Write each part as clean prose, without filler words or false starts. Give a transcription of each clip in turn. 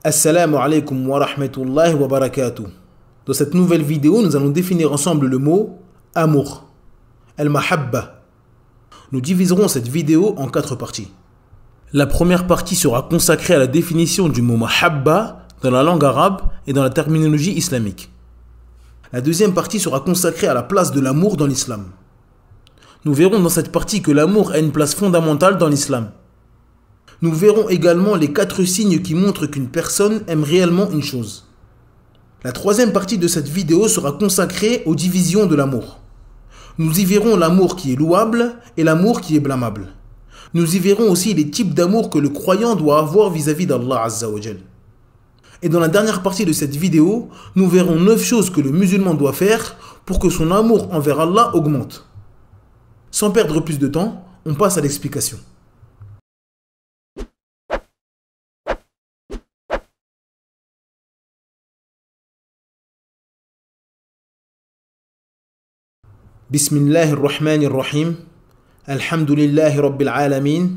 Assalamu alaikum wa rahmatullahi wa barakatuh. Dans cette nouvelle vidéo, nous allons définir ensemble le mot amour, al-mahabba. Nous diviserons cette vidéo en 4 parties. La première partie sera consacrée à la définition du mot mahabba dans la langue arabe et dans la terminologie islamique. La deuxième partie sera consacrée à la place de l'amour dans l'islam. Nous verrons dans cette partie que l'amour a une place fondamentale dans l'islam. Nous verrons également les 4 signes qui montrent qu'une personne aime réellement une chose. La troisième partie de cette vidéo sera consacrée aux divisions de l'amour. Nous y verrons l'amour qui est louable et l'amour qui est blâmable. Nous y verrons aussi les types d'amour que le croyant doit avoir vis-à-vis d'Allah Azza wa Jal. Et dans la dernière partie de cette vidéo, nous verrons 9 choses que le musulman doit faire pour que son amour envers Allah augmente. Sans perdre plus de temps, on passe à l'explication. Bismillahirrahmanirrahim. Alhamdulillahi rabbil alamin.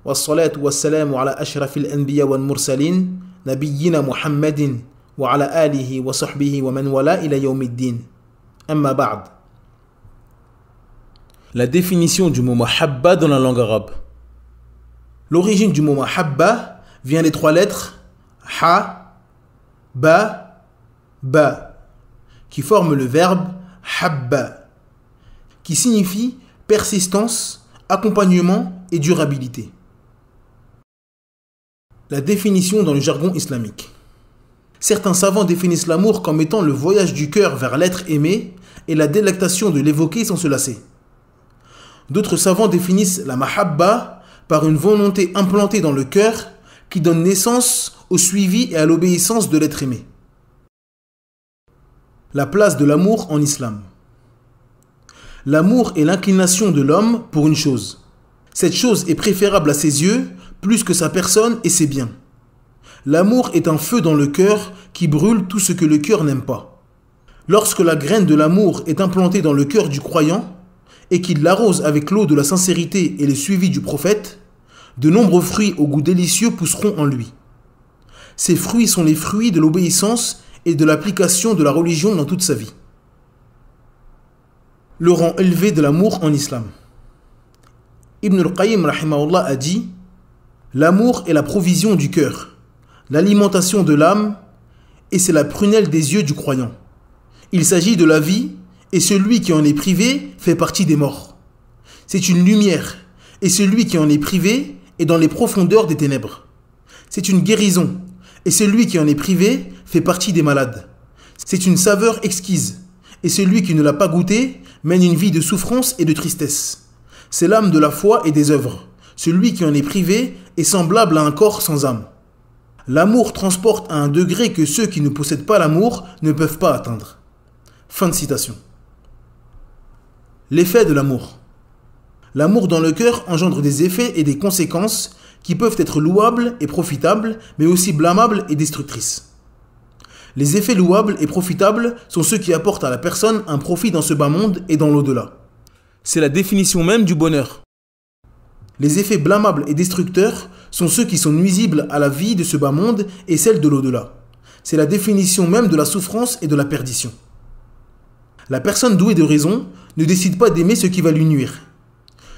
Wassalatu wassalamu ala ashrafil anbiya wal mursalin. Nabiyyina Muhammadin wa ala alihi wa sahbihi wa man wala ila yawmiddin. Amma ba'd. La définition du mot mahabba dans la langue arabe. L'origine du mot mahabba vient des 3 lettres ha, ba, qui forment le verbe habba, qui signifie persistance, accompagnement et durabilité. La définition dans le jargon islamique. Certains savants définissent l'amour comme étant le voyage du cœur vers l'être aimé et la délectation de l'évoquer sans se lasser. D'autres savants définissent la mahabba par une volonté implantée dans le cœur qui donne naissance au suivi et à l'obéissance de l'être aimé. La place de l'amour en islam. L'amour est l'inclination de l'homme pour une chose. Cette chose est préférable à ses yeux plus que sa personne et ses biens. L'amour est un feu dans le cœur qui brûle tout ce que le cœur n'aime pas. Lorsque la graine de l'amour est implantée dans le cœur du croyant et qu'il l'arrose avec l'eau de la sincérité et le suivi du prophète, de nombreux fruits au goût délicieux pousseront en lui. Ces fruits sont les fruits de l'obéissance et de l'application de la religion dans toute sa vie. Le rang élevé de l'amour en islam. Ibn al-Qayyim rahimahullah a dit: l'amour est la provision du cœur, l'alimentation de l'âme, et c'est la prunelle des yeux du croyant. Il s'agit de la vie, et celui qui en est privé fait partie des morts. C'est une lumière, et celui qui en est privé est dans les profondeurs des ténèbres. C'est une guérison, et celui qui en est privé fait partie des malades. C'est une saveur exquise, et celui qui ne l'a pas goûté mène une vie de souffrance et de tristesse. C'est l'âme de la foi et des œuvres. Celui qui en est privé est semblable à un corps sans âme. L'amour transporte à un degré que ceux qui ne possèdent pas l'amour ne peuvent pas atteindre. Fin de citation. L'effet de l'amour. L'amour dans le cœur engendre des effets et des conséquences qui peuvent être louables et profitables, mais aussi blâmables et destructrices. Les effets louables et profitables sont ceux qui apportent à la personne un profit dans ce bas monde et dans l'au-delà. C'est la définition même du bonheur. Les effets blâmables et destructeurs sont ceux qui sont nuisibles à la vie de ce bas monde et celle de l'au-delà. C'est la définition même de la souffrance et de la perdition. La personne douée de raison ne décide pas d'aimer ce qui va lui nuire.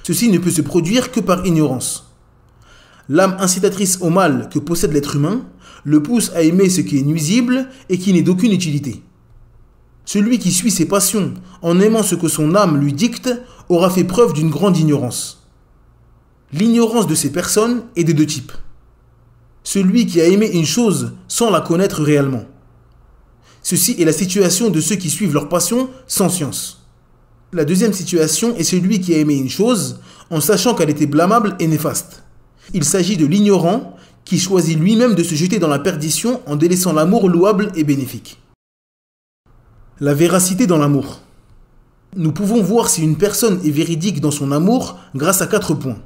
Ceci ne peut se produire que par ignorance. L'âme incitatrice au mal que possède l'être humain le pousse à aimer ce qui est nuisible et qui n'est d'aucune utilité. Celui qui suit ses passions en aimant ce que son âme lui dicte aura fait preuve d'une grande ignorance. L'ignorance de ces personnes est de 2 types. Celui qui a aimé une chose sans la connaître réellement. Ceci est la situation de ceux qui suivent leur passion sans science. La deuxième situation est celui qui a aimé une chose en sachant qu'elle était blâmable et néfaste. Il s'agit de l'ignorant qui choisit lui-même de se jeter dans la perdition en délaissant l'amour louable et bénéfique. La véracité dans l'amour. Nous pouvons voir si une personne est véridique dans son amour grâce à 4 points.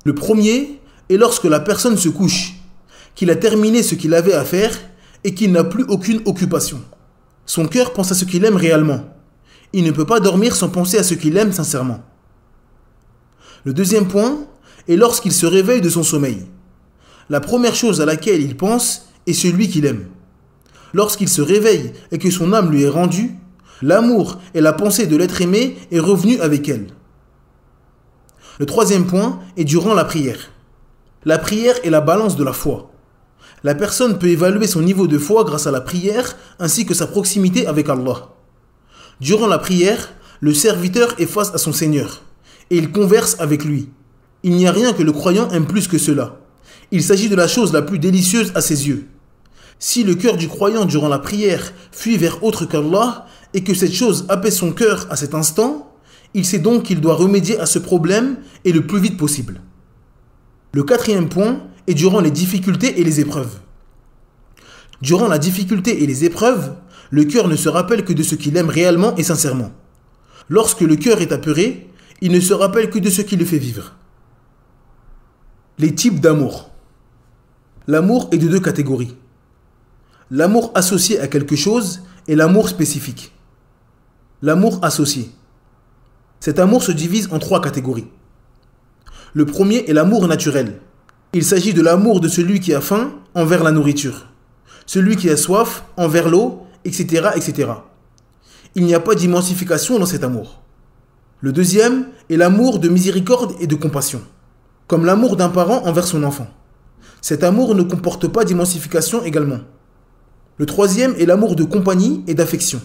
Le premier est lorsque la personne se couche, qu'il a terminé ce qu'il avait à faire et qu'il n'a plus aucune occupation. Son cœur pense à ce qu'il aime réellement. Il ne peut pas dormir sans penser à ce qu'il aime sincèrement. Le deuxième point est lorsqu'il se réveille de son sommeil. La première chose à laquelle il pense et celui qu'il aime. Lorsqu'il se réveille et que son âme lui est rendue, l'amour et la pensée de l'être aimé est revenu avec elle. Le troisième point est durant la prière. La prière est la balance de la foi. La personne peut évaluer son niveau de foi grâce à la prière ainsi que sa proximité avec Allah. Durant la prière, le serviteur est face à son Seigneur et il converse avec lui. Il n'y a rien que le croyant aime plus que cela. Il s'agit de la chose la plus délicieuse à ses yeux. Si le cœur du croyant durant la prière fuit vers autre qu'Allah et que cette chose apaise son cœur à cet instant, il sait donc qu'il doit remédier à ce problème et le plus vite possible. Le quatrième point est durant les difficultés et les épreuves. Durant la difficulté et les épreuves, le cœur ne se rappelle que de ce qu'il aime réellement et sincèrement. Lorsque le cœur est apeuré, il ne se rappelle que de ce qui le fait vivre. Les types d'amour. L'amour est de deux catégories. L'amour associé à quelque chose et l'amour spécifique. L'amour associé. Cet amour se divise en trois catégories. Le premier est l'amour naturel. Il s'agit de l'amour de celui qui a faim envers la nourriture, celui qui a soif envers l'eau, etc., etc. Il n'y a pas d'immensification dans cet amour. Le deuxième est l'amour de miséricorde et de compassion, comme l'amour d'un parent envers son enfant. Cet amour ne comporte pas d'immensification également. Le troisième est l'amour de compagnie et d'affection,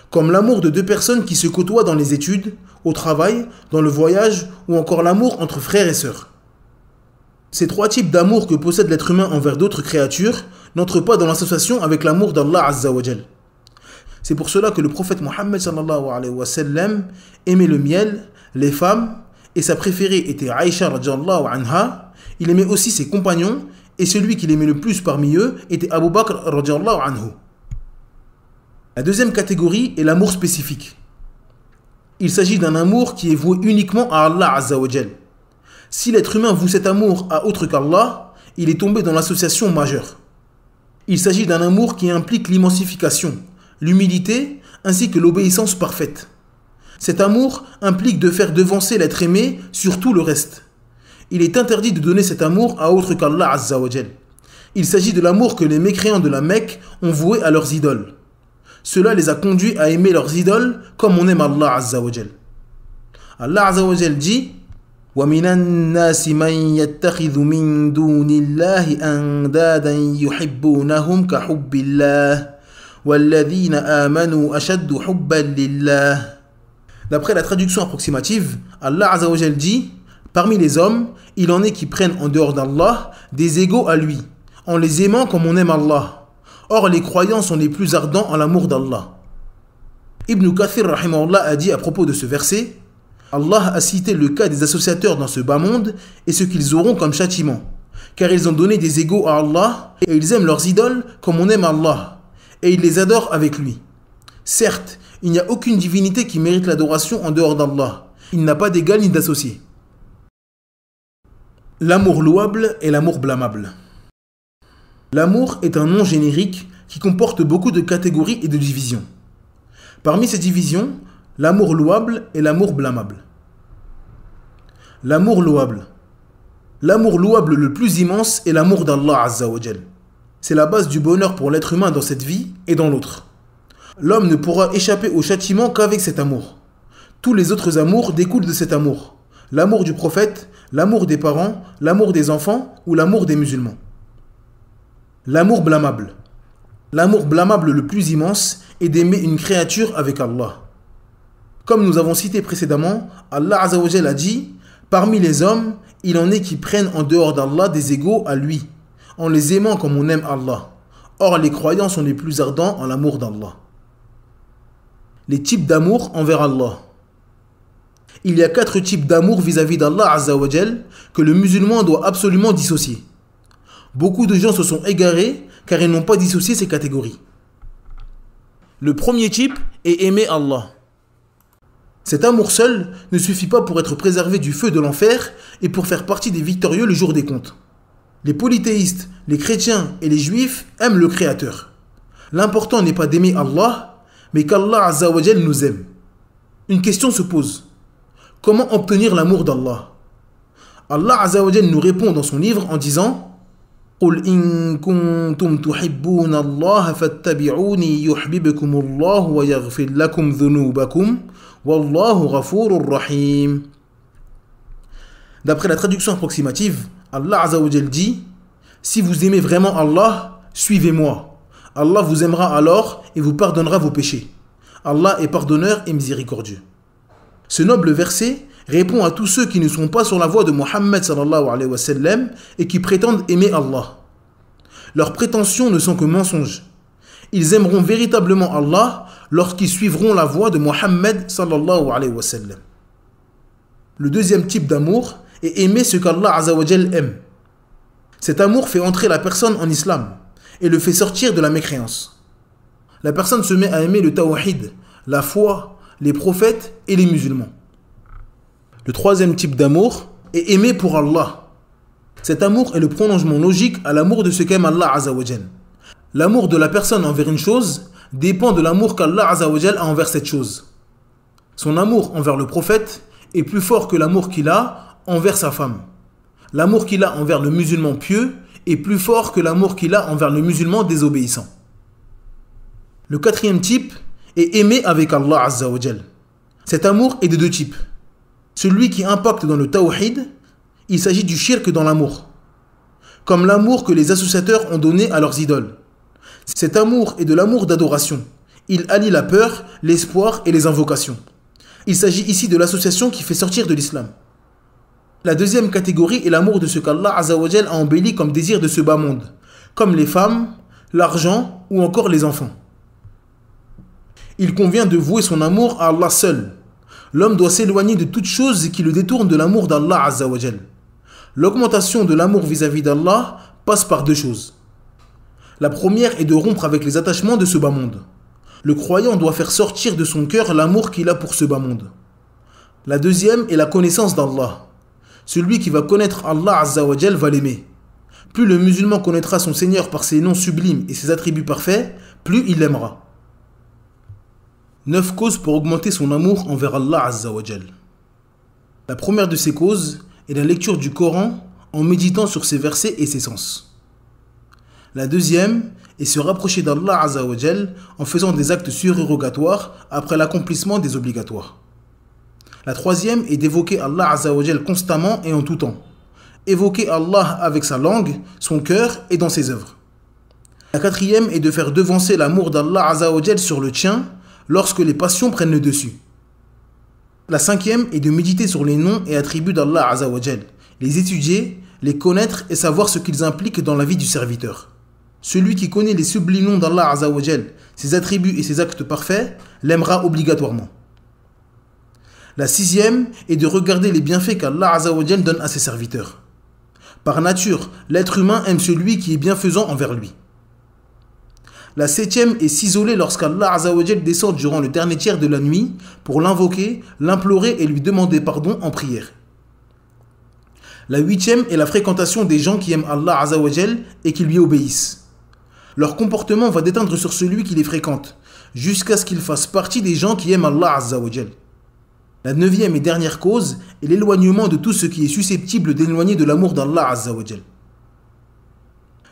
comme l'amour de deux personnes qui se côtoient dans les études, au travail, dans le voyage ou encore l'amour entre frères et sœurs. Ces trois types d'amour que possède l'être humain envers d'autres créatures n'entrent pas dans l'association avec l'amour d'Allah Azza wa Jal. C'est pour cela que le prophète Mohammed sallallahu alayhi wa sallam aimait le miel, les femmes, et sa préférée était Aïcha radhiyallahu anha. Il aimait aussi ses compagnons, et celui qu'il aimait le plus parmi eux était Abu Bakr radhiyallahu anhu. La deuxième catégorie est l'amour spécifique. Il s'agit d'un amour qui est voué uniquement à Allah Azza wa Jal. Si l'être humain voue cet amour à autre qu'Allah, il est tombé dans l'association majeure. Il s'agit d'un amour qui implique l'immensification, l'humilité ainsi que l'obéissance parfaite. Cet amour implique de faire devancer l'être aimé sur tout le reste. Il est interdit de donner cet amour à autre qu'Allah Azza wa Jal. Il s'agit de l'amour que les mécréants de la Mecque ont voué à leurs idoles. Cela les a conduits à aimer leurs idoles comme on aime Allah Azza wa Jal. Allah Azza wa Jal dit وَمِنَ النَّاسِ مَنْ يَتَّخِذُ مِنْ دُونِ اللَّهِ أَنْدَادًا يُحِبُّونَهُمْ كَحُبِّ اللَّهِ وَالَّذِينَ آمَنُوا أَشَدُّ حُبًّا لِلَّهِ. D'après la traduction approximative, Allah Azza wa Jal dit: parmi les hommes, il en est qui prennent en dehors d'Allah des égaux à lui, en les aimant comme on aime Allah. Or, les croyants sont les plus ardents en l'amour d'Allah. Ibn Kathir rahimahullah a dit à propos de ce verset: Allah a cité le cas des associateurs dans ce bas monde et ce qu'ils auront comme châtiment, car ils ont donné des égaux à Allah et ils aiment leurs idoles comme on aime Allah, et ils les adorent avec lui. Certes, il n'y a aucune divinité qui mérite l'adoration en dehors d'Allah. Il n'a pas d'égal ni d'associé. L'amour louable et l'amour blâmable. L'amour est un nom générique qui comporte beaucoup de catégories et de divisions. Parmi ces divisions, l'amour louable et l'amour blâmable. L'amour louable. L'amour louable le plus immense est l'amour d'Allah Azza wa Jal. C'est la base du bonheur pour l'être humain dans cette vie et dans l'autre. L'homme ne pourra échapper au châtiment qu'avec cet amour. Tous les autres amours découlent de cet amour. L'amour du prophète, l'amour des parents, l'amour des enfants ou l'amour des musulmans. L'amour blâmable. L'amour blâmable le plus immense est d'aimer une créature avec Allah. Comme nous avons cité précédemment, Allah Azza wa Jal a dit: parmi les hommes, il en est qui prennent en dehors d'Allah des égaux à lui, en les aimant comme on aime Allah. Or, les croyants sont les plus ardents en l'amour d'Allah. Les types d'amour envers Allah. Il y a 4 types d'amour vis-à-vis d'Allah Azza wa Jal que le musulman doit absolument dissocier. Beaucoup de gens se sont égarés car ils n'ont pas dissocié ces catégories. Le premier type est aimer Allah. Cet amour seul ne suffit pas pour être préservé du feu de l'enfer et pour faire partie des victorieux le jour des comptes. Les polythéistes, les chrétiens et les juifs aiment le Créateur. L'important n'est pas d'aimer Allah, mais qu'Allah Azza wa Jal nous aime. Une question se pose. Comment obtenir l'amour d'Allah? Allah Azza wa Jal nous répond dans son livre en disant: قل إن كنتم تحبون الله فاتبعوني يحببكم الله ويغفر لكم ذنوبكم والله غفور رحيم. D'après la traduction approximative, Allah Azza wa Jal dit: si vous aimez vraiment Allah, suivez-moi. Allah vous aimera alors et vous pardonnera vos péchés. Allah est pardonneur et miséricordieux. Ce noble verset répond à tous ceux qui ne sont pas sur la voie de Mohammed sallallahu alayhi wa sallam et qui prétendent aimer Allah. Leurs prétentions ne sont que mensonges. Ils aimeront véritablement Allah lorsqu'ils suivront la voie de Mohammed sallallahu alayhi wa sallam. Le deuxième type d'amour est aimer ce qu'Allah Azza wa Jal aime. Cet amour fait entrer la personne en islam et le fait sortir de la mécréance. La personne se met à aimer le tawhid, la foi, les prophètes et les musulmans. Le troisième type d'amour est aimer pour Allah. Cet amour est le prolongement logique à l'amour de ce qu'aime Allah Azza wa Jal. L'amour de la personne envers une chose dépend de l'amour qu'Allah Azza wa Jal a envers cette chose. Son amour envers le prophète est plus fort que l'amour qu'il a envers sa femme. L'amour qu'il a envers le musulman pieux est plus fort que l'amour qu'il a envers le musulman désobéissant. Le quatrième type est aimer avec Allah Azza wa Jal. Cet amour est de deux types. Celui qui impacte dans le tawhid, il s'agit du shirk dans l'amour, comme l'amour que les associateurs ont donné à leurs idoles. Cet amour est de l'amour d'adoration. Il allie la peur, l'espoir et les invocations. Il s'agit ici de l'association qui fait sortir de l'islam. La deuxième catégorie est l'amour de ce qu'Allah Azza wa Jal a embelli comme désir de ce bas monde, comme les femmes, l'argent ou encore les enfants. Il convient de vouer son amour à Allah seul. L'homme doit s'éloigner de toute chose qui le détourne de l'amour d'Allah Azza wa Jal. L'augmentation de l'amour vis-à-vis d'Allah passe par deux choses. La première est de rompre avec les attachements de ce bas monde. Le croyant doit faire sortir de son cœur l'amour qu'il a pour ce bas monde. La deuxième est la connaissance d'Allah. Celui qui va connaître Allah Azza wa Jal va l'aimer. Plus le musulman connaîtra son Seigneur par ses noms sublimes et ses attributs parfaits, plus il l'aimera. 9 causes pour augmenter son amour envers Allah Azza wa Jal. La première de ces causes est la lecture du Coran en méditant sur ses versets et ses sens. La deuxième est se rapprocher d'Allah Azza wa Jal en faisant des actes surérogatoires après l'accomplissement des obligatoires. La troisième est d'évoquer Allah Azza wa Jal constamment et en tout temps. Évoquer Allah avec sa langue, son cœur et dans ses œuvres. La quatrième est de faire devancer l'amour d'Allah Azza wa Jal sur le tien lorsque les passions prennent le dessus. La cinquième est de méditer sur les noms et attributs d'Allah Azza wa Jal, les étudier, les connaître et savoir ce qu'ils impliquent dans la vie du serviteur. Celui qui connaît les sublimes noms d'Allah Azza wa Jal, ses attributs et ses actes parfaits, l'aimera obligatoirement. La sixième est de regarder les bienfaits qu'Allah Azza wa Jal donne à ses serviteurs. Par nature, l'être humain aime celui qui est bienfaisant envers lui. La septième est s'isoler lorsqu'Allah Azza wa Jal descend durant le dernier tiers de la nuit pour l'invoquer, l'implorer et lui demander pardon en prière. La huitième est la fréquentation des gens qui aiment Allah Azza wa Jal et qui lui obéissent. Leur comportement va déteindre sur celui qui les fréquente, jusqu'à ce qu'ils fassent partie des gens qui aiment Allah Azza wa Jal. La neuvième et dernière cause est l'éloignement de tout ce qui est susceptible d'éloigner de l'amour d'Allah Azza wa Jal.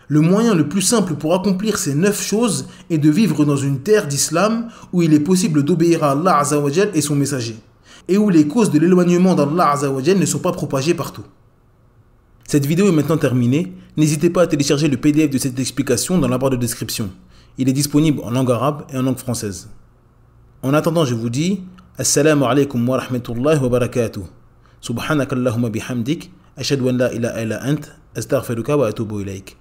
Le moyen le plus simple pour accomplir ces 9 choses est de vivre dans une terre d'islam où il est possible d'obéir à Allah Azza wa Jal et son messager, et où les causes de l'éloignement d'Allah Azza wa Jal ne sont pas propagées partout. Cette vidéo est maintenant terminée. N'hésitez pas à télécharger le PDF de cette explication dans la barre de description. Il est disponible en langue arabe et en langue française. En attendant, je vous dis Assalamu alaikum wa rahmatullahi wa barakatuh. Subhanakallahumma bihamdik. Ashhadu an la ilaha illa ant. Astaghfiruka wa atubu ilayk.